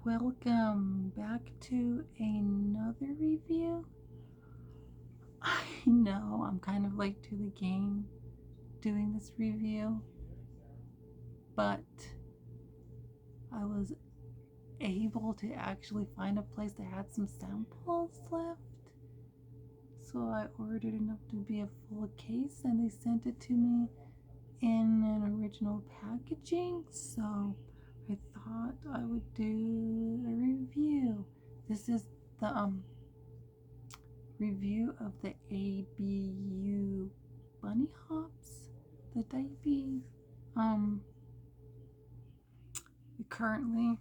Welcome back to another review. I know I'm kind of late to the game doing this review, but I was able to actually find a place that had some samples left. So I ordered enough to be a full case and they sent it to me in an original packaging. So I thought I would do a review. This is the review of the ABU BunnyHopps, the diapers. Currently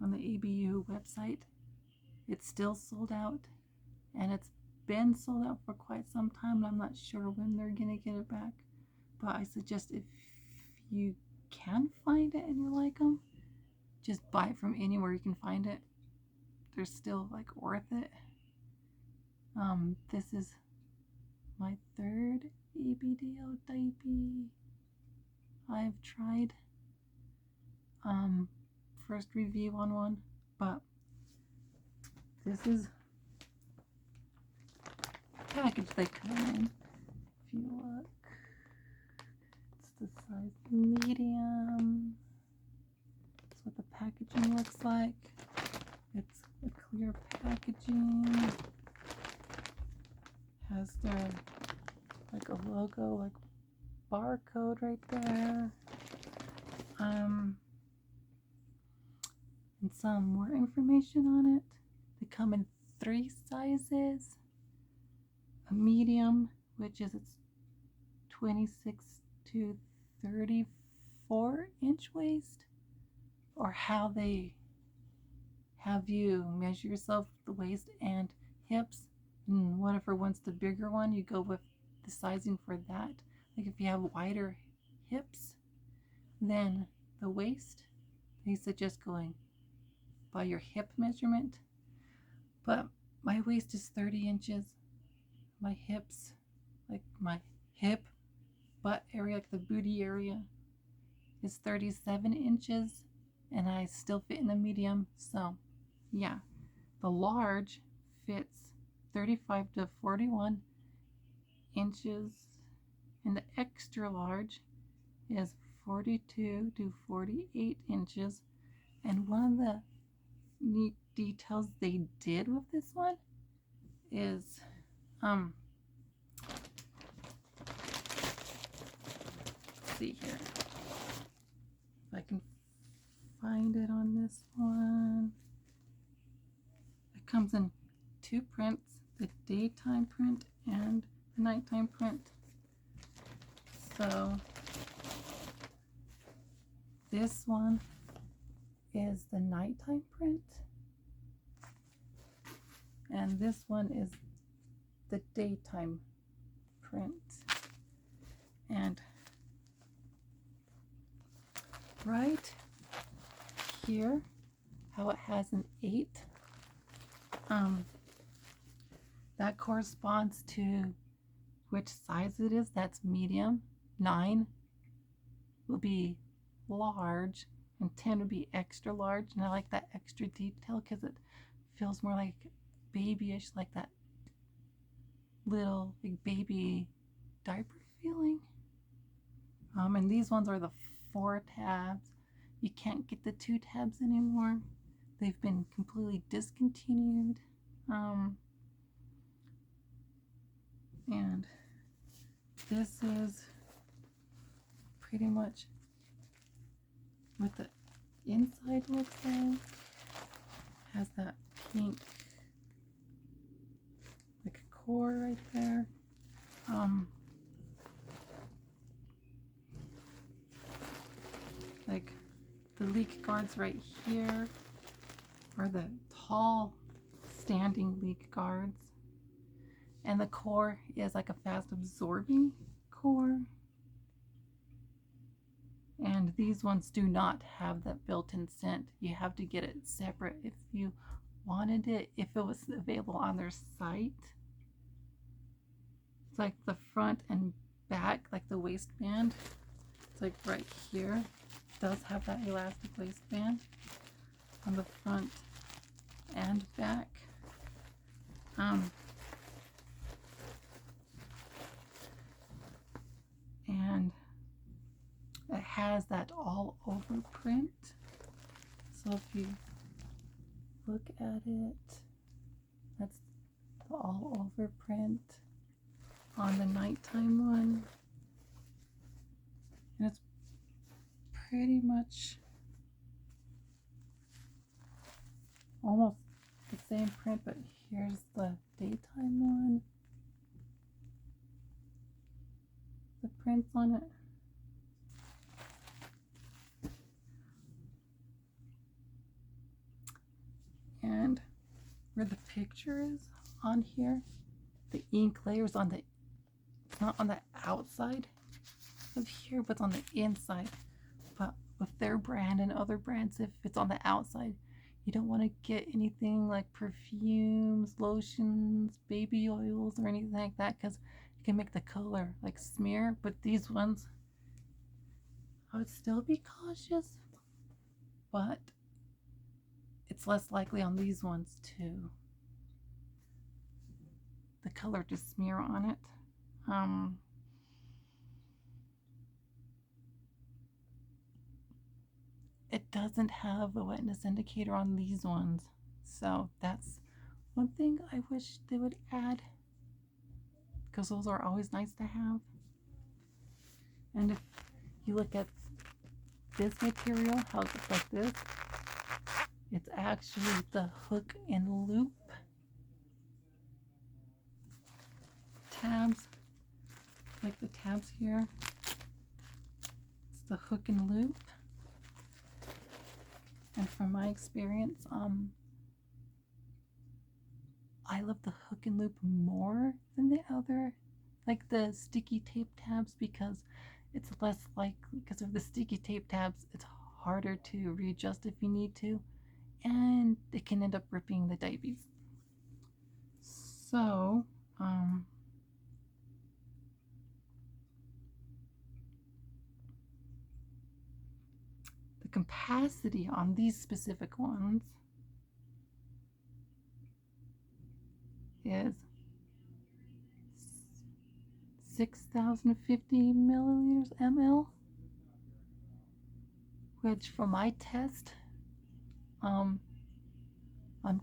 on the ABU website, it's still sold out, and it's been sold out for quite some time, and I'm not sure when they're gonna get it back. But I suggest if you can find it and you like them, just buy it from anywhere you can find it. They're still like worth it. This is my third ABDL diaper I've tried. First review on one, but this is the package they come in. If you look, it's the size medium. That's what the packaging looks like. It's a clear packaging. Has their like a logo, like barcode right there. And some more information on it. They come in 3 sizes. A medium, which is its 26 to 34-inch waist, or how they have you measure yourself, the waist and hips. And whatever one's the bigger one, you go with the sizing for that. Like if you have wider hips than the waist, they suggest going by your hip measurement. But my waist is 30 inches. My hips, like my hip butt area, like the booty area, is 37 inches, and I still fit in the medium. So yeah, the large fits 35 to 41 inches, and the extra large is 42 to 48 inches. And one of the neat details they did with this one is let's see here if I can find it on this one. It comes in 2 prints, the daytime print and the nighttime print. So this one is the nighttime print, and this one is the daytime print. And right here, how it has an 8, that corresponds to which size it is. That's medium. 9 will be large, and 10 would be extra large. And I like that extra detail because it feels more like babyish, like that little like baby diaper feeling. And these ones are the 4 tabs. You can't get the 2 tabs anymore. They've been completely discontinued. And this is pretty much what the inside looks like. Has that pink like a core right there. Like the leak guards right here are the tall standing leak guards, and the core is like a fast absorbing core. And these ones do not have that built-in scent. You have to get it separate if you wanted it, if it was available on their site. It's like the front and back, like the waistband. It's like right here. It does have that elastic waistband. on the front and back. And it has that all over print. So if you look at it, that's the all over print on the nighttime one. And it's pretty much almost the same print, but here's the daytime one. The prints on it. And where the picture is on here, the ink layers on the, it's not on the outside of here, but it's on the inside. But with their brand and other brands, if it's on the outside, you don't want to get anything like perfumes, lotions, baby oils, or anything like that, because it can make the color like smear. But these ones, I would still be cautious, but it's less likely on these ones too. The color to smear on it. It doesn't have a wetness indicator on these ones, so that's one thing I wish they would add, because those are always nice to have. And if you look at this material, how it looks like this, it's actually the hook and loop tabs, like the tabs here. It's the hook and loop. And from my experience, I love the hook and loop more than the other, like the sticky tape tabs, because it's less likely, because of the sticky tape tabs, it's harder to readjust if you need to, and it can end up ripping the diapers. So, the capacity on these specific ones is 6,050 milliliters ml, which for my test, I'm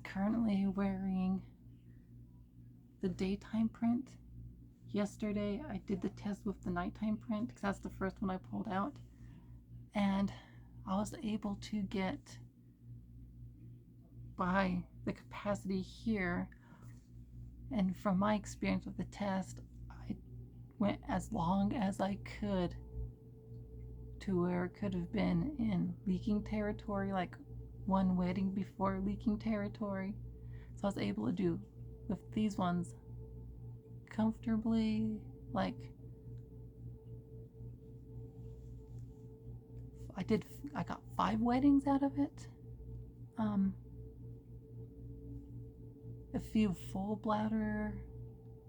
currently wearing the daytime print. Yesterday I did the test with the nighttime print, because that's the first one I pulled out, and I was able to get by the capacity here. And from my experience with the test, I went as long as I could to where it could have been in leaking territory, like one wetting before leaking territory. So I was able to do with these ones comfortably, like I got 5 wettings out of it. A few full bladder,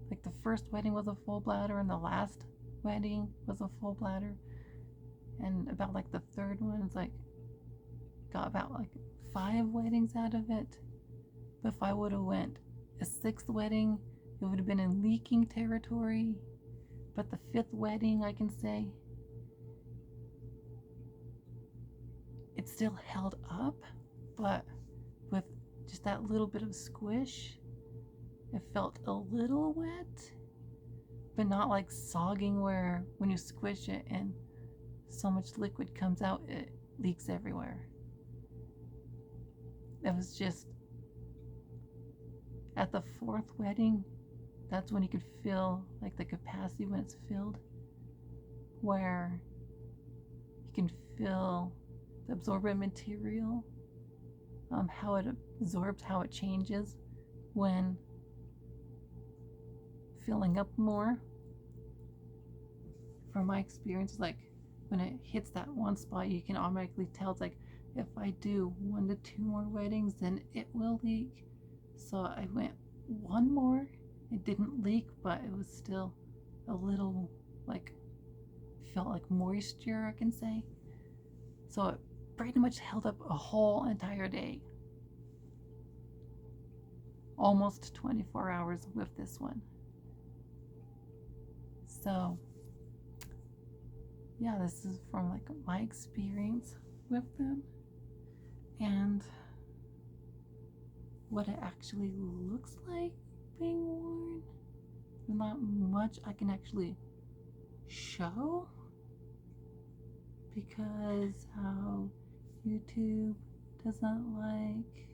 like the first wetting was a full bladder and the last wetting was a full bladder, and about like the third one is like got about like 5 wettings out of it. But if I would have went a 6th wetting, it would have been in leaking territory. But the 5th wetting, I can say it still held up, but with just that little bit of squish, it felt a little wet, but not like sogging where when you squish it and so much liquid comes out, it leaks everywhere. It was just at the 4th wetting, that's when you could feel like the capacity when it's filled, where you can feel the absorbent material, how it absorbs, how it changes when filling up more. From my experience, like when it hits that one spot, you can automatically tell. It's like, if I do 1 to 2 more wettings, then it will leak. So I went 1 more. It didn't leak, but it was still a little like, felt like moisture, I can say. So pretty much held up a whole entire day. Almost 24 hours with this one. So yeah, this is from like my experience with them and what it actually looks like being worn. Not much I can actually show because how YouTube does not like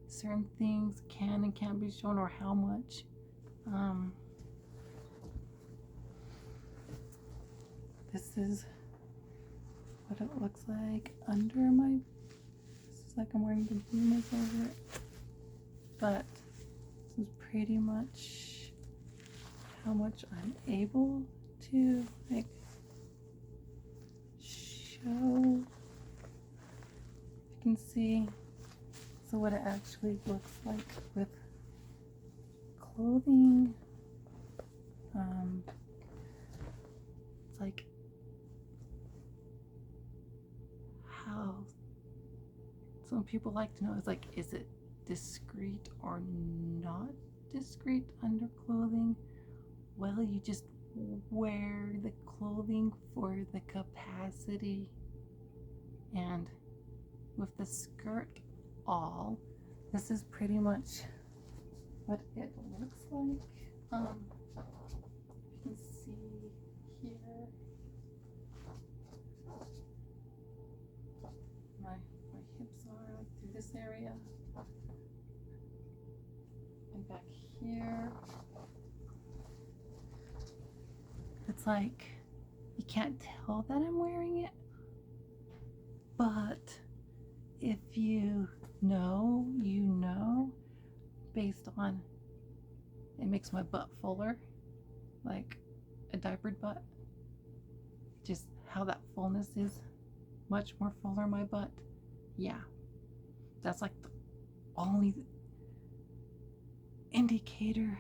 certain things can and can't be shown, or how much this is what it looks like under my, this is like I'm wearing the pajamas over it, but this is pretty much how much I'm able to like show. You can see so what it actually looks like with clothing. It's like how some people like to know is like, is it discreet or not discreet underclothing? Well, you just wear the clothing for the capacity, and with the skirt all, this is pretty much what it looks like. You can see here my hips are like through this area, and back here it's like you can't tell that I'm wearing it, but if you know, you know, based on it makes my butt fuller, like a diapered butt. Just how that fullness is much more fuller in my butt. Yeah, that's like the only indicator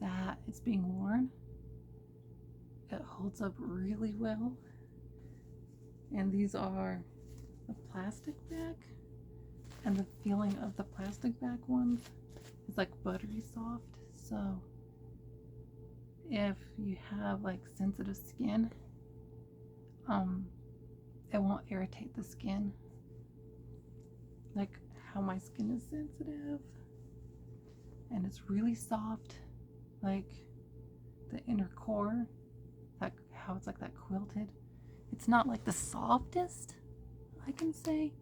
that it's being worn. It holds up really well. And these are the plastic bag, and the feeling of the plastic bag ones is like buttery soft. So if you have like sensitive skin, it won't irritate the skin like how my skin is sensitive, and it's really soft, like the inner core, like how it's like that quilted. It's not like the softest I can say,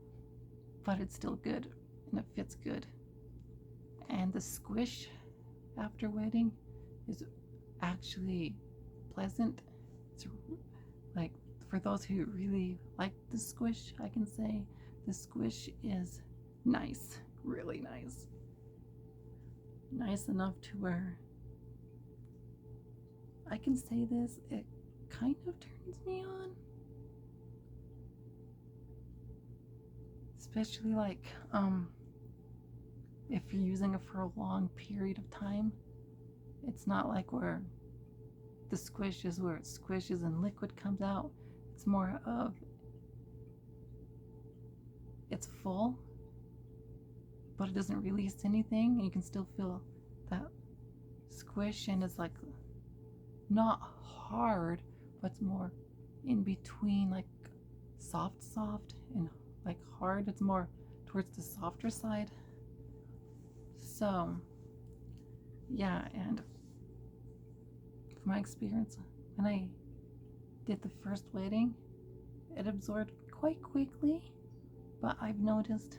but it's still good and it fits good. And the squish after wetting is actually pleasant. It's like, for those who really like the squish, I can say the squish is nice, really nice. Nice enough to where I can say this, it kind of turns me on. Especially like if you're using it for a long period of time. It's not like where the squish is where it squishes and liquid comes out. It's more of it's full, but it doesn't release anything, and you can still feel that squish, and it's like not hard, but it's more in between, like soft and like hard. It's more towards the softer side. So yeah, and from my experience, when I did the first wetting, it absorbed quite quickly, but I've noticed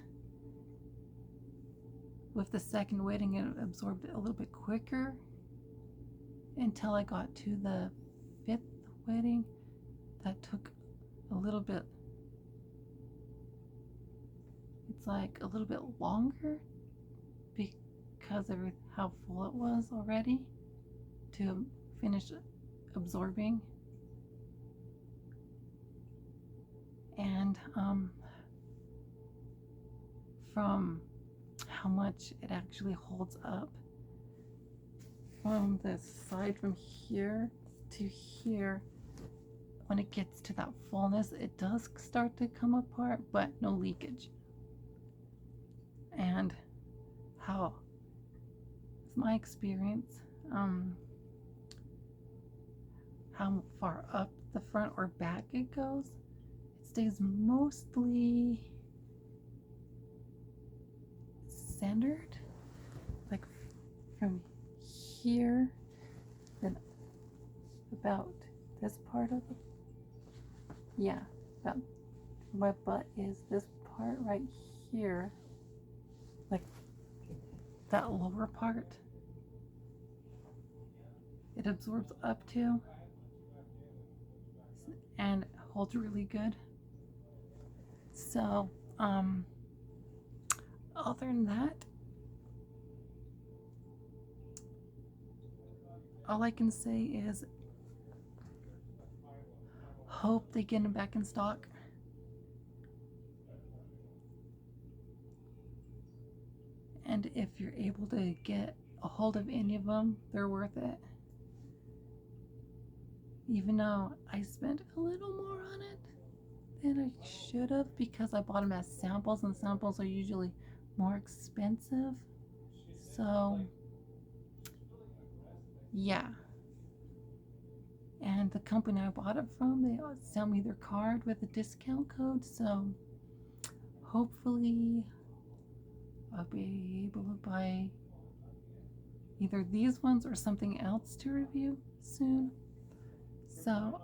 with the second wetting it absorbed a little bit quicker until I got to the fifth wetting. That took a little bit, it's like a little bit longer because of how full it was already to finish absorbing. And from how much it actually holds up from the side from here to here, when it gets to that fullness, it does start to come apart, but no leakage. And how it's my experience, how far up the front or back it goes, it stays mostly centered, like from here, then about this part of it. Yeah, about my butt is this part right here, like that lower part. It absorbs up to and holds really good. So, other than that, all I can say is hope they get them back in stock. And if you're able to get a hold of any of them, they're worth it. Even though I spent a little more on it than I should have because I bought them as samples, and samples are usually more expensive. So, yeah. And the company I bought it from, they sent me their card with a discount code. So, hopefully, I'll be able to buy either these ones or something else to review soon. So,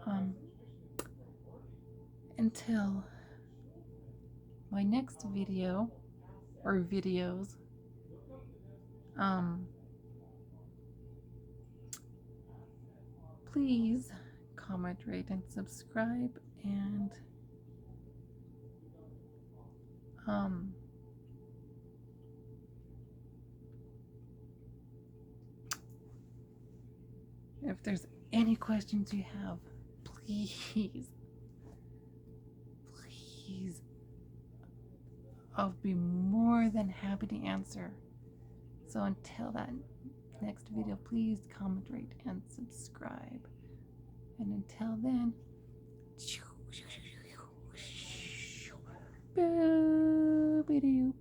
until my next video or videos, please comment, rate, and subscribe, and if there's any questions you have, please, I'll be more than happy to answer. So until that next video, please comment, rate, and subscribe. And until then, boop,